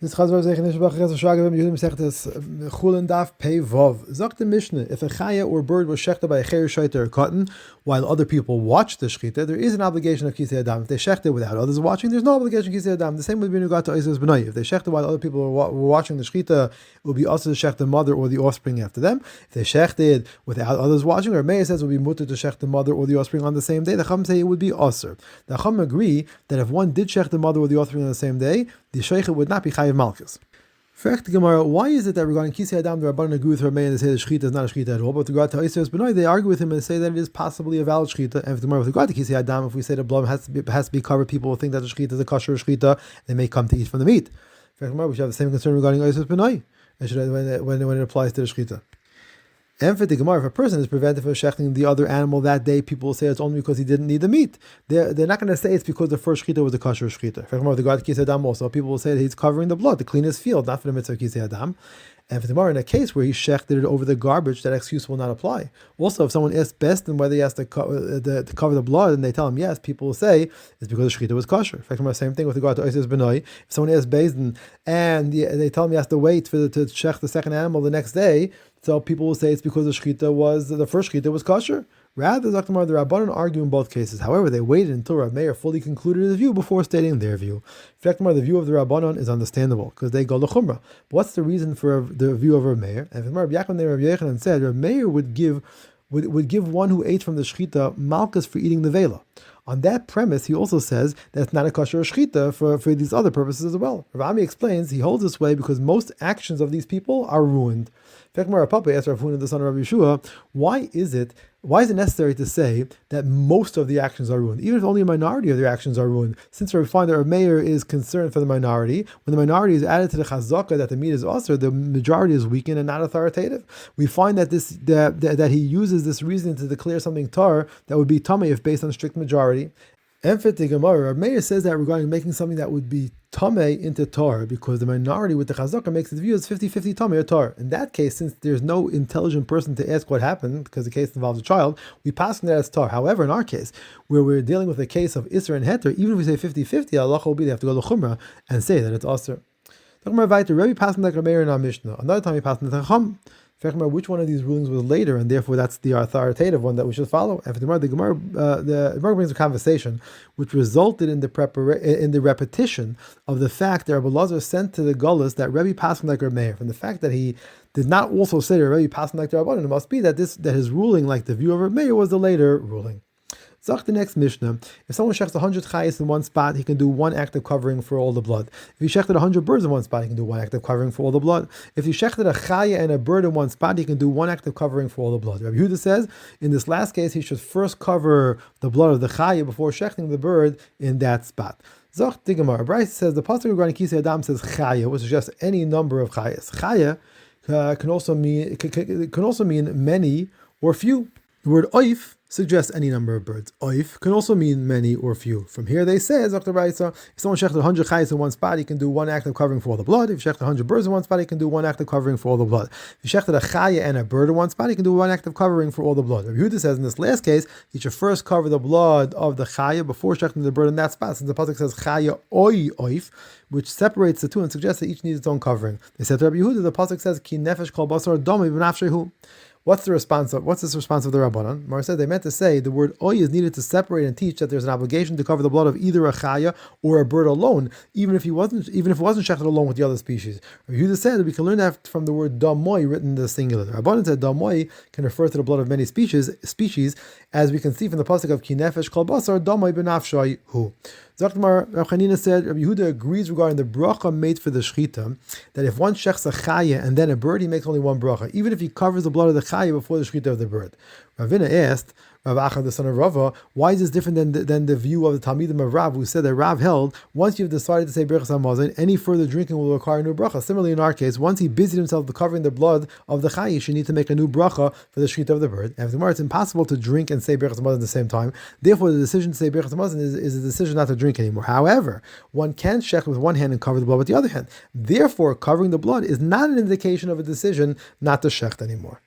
This Chazar Zeichen Nishbach Chazar Shagavim Yehudim Sechtes Chullin Daf Pei Vav. Zok the Mishnah, if a chaya or bird was shechted by a cher shaita or cotton, while other people watch the shechita, there is an obligation of kisei adam. If they shechted without others watching, there's no obligation of kisei adam. The same would be in regard to Isis B'nai. If they shechted while other people were watching the shechita, it would be also to shech the mother or the offspring after them. If they shechted without others watching, or Meir says it would be mutter to shech the mother or the offspring on the same day, the Chum say it would be osir. The Chum agree that if one did shech the mother or the offspring on the same day, the sheikha would not be chayiv malchus. Fact Gemara, why is it that regarding Kisei Adam the Rabbanan agree with Rameir and they say the shechita is not a shechita at all, but with regard to Isis B'nai, they argue with him and say that it is possibly a valid shechita. And with regard to Kisei Adam, if we say the blood has to be covered, people will think that the shechita is a kosher shechita, they may come to eat from the meat. Fact Gemara, we should have the same concern regarding Isis B'nai when it applies to the shechita. And for the Gemara, if a person is prevented from shechting the other animal that day, people will say it's only because he didn't need the meat. They're not going to say it's because the first shechita was a kosher shechita. For with regard to Kisei Adam also, people will say that he's covering the blood to clean his field, not for the mitzvah of Kisei Adam. And for the Gemara, in a case where he shechted it over the garbage, that excuse will not apply. Also, if someone asks best and whether he has to cover the blood, and they tell him yes, people will say it's because the shechita was kosher. In fact, the same thing with regard to Isis B'nai. If someone asks Bezdin and they tell him he has to wait to shech the second animal the next day, so people will say it's because the first shechita was kosher. Rather, the Rabbanan argue in both cases. However, they waited until Rav Meir fully concluded his view before stating their view. In fact, the view of the Rabbanan is understandable because they go l'chumrah. What's the reason for the view of Rav Meir? And Rav Yochanan said Rav Meir would give one who ate from the shechita malchus for eating the vela. On that premise, he also says that it's not a kosher shechita for these other purposes as well. Rav Ami explains he holds this way because most actions of these people are ruined. In fact, Rav Papa asked Rav Huna, the son of Rav Yeshua, why is it necessary to say that most of the actions are ruined, even if only a minority of their actions are ruined? Since we find that Rav Meir is concerned for the minority, when the minority is added to the chazaka that the meat is osir, the majority is weakened and not authoritative. We find that that he uses this reasoning to declare something tar that would be tamei if based on strict majority. And for the Gemara, Rav Meir says that regarding making something that would be tamei into tar, because the minority with the chazaka makes its view as 50-50 tamei or tar. In that case, since there's no intelligent person to ask what happened, because the case involves a child, we pass on that as tar. However, in our case, where we're dealing with a case of isra and heter, even if we say 50-50, Allah will be, they have to go to chumrah and say that it's asr. Rabbi passed like Rav Meir in our Mishnah. Another time he passed in the Chacham. Which one of these rulings was later, and therefore that's the authoritative one that we should follow. And for the Gemara brings a conversation which resulted in the repetition of the fact that Rabbi Lazar sent to the Gullus that Rebbe passed like Rav Meir. From the fact that he did not also say that Rebbe passed like the Rabbanan, it must be that his ruling, like the view of Rav Meir, was the later ruling. Zach the next Mishnah. If someone shechts 100 chayas in one spot, he can do one act of covering for all the blood. If he shechted 100 birds in one spot, he can do one act of covering for all the blood. If he shechted a chaya and a bird in one spot, he can do one act of covering for all the blood. Rabbi Yehuda says, in this last case, he should first cover the blood of the chaya before shechting the bird in that spot. Zach the Gemara. Bryce says the pasuk regarding Kisei Adam says chaya, which suggests any number of chayas. Chaya can also mean many or few. The word oif suggests any number of birds. Oif can also mean many or few. From here they say, if someone shechted 100 chayes in one spot, he can do one act of covering for all the blood. If he shechted 100 birds in one spot, he can do one act of covering for all the blood. If he shechted a chaya and a bird in one spot, he can do one act of covering for all the blood. Rabbi Yehuda says in this last case, he should first cover the blood of the chaya before shechting the bird in that spot, since the pasuk says chaya oi oif, which separates the two and suggests that each needs its own covering. They said to Rabbi Yehuda, the pasuk says ki nefesh kol basar domi b'nafshehu. What's this response of the Rabbanan? Mar said they meant to say the word oy is needed to separate and teach that there's an obligation to cover the blood of either a chaya or a bird alone, even if it wasn't shechted alone with the other species. Rabbi Yehuda said that we can learn that from the word damoy written in the singular. The Rabbanan said damoy can refer to the blood of many species, as we can see from the pasuk of ki nefesh kol basar damoy b'nafshay hu. Zakmar Rav Chanina said Rabbi Yehuda agrees regarding the bracha made for the shechita that if one shechs a chaya and then a bird, he makes only one bracha, even if he covers the blood of the chaya before the shechita of the bird. Ravina asked Rav Achad, the son of Rava, why is this different than the view of the Talmidim of Rav, who said that Rav held once you've decided to say Berachas Hamazon, any further drinking will require a new bracha. Similarly, in our case, once he busied himself with covering the blood of the chai, he should need to make a new bracha for the shechita of the bird. And it's impossible to drink and say Berachas Hamazon at the same time. Therefore, the decision to say Berachas Hamazon is a decision not to drink anymore. However, one can shech with one hand and cover the blood with the other hand. Therefore, covering the blood is not an indication of a decision not to shecht anymore.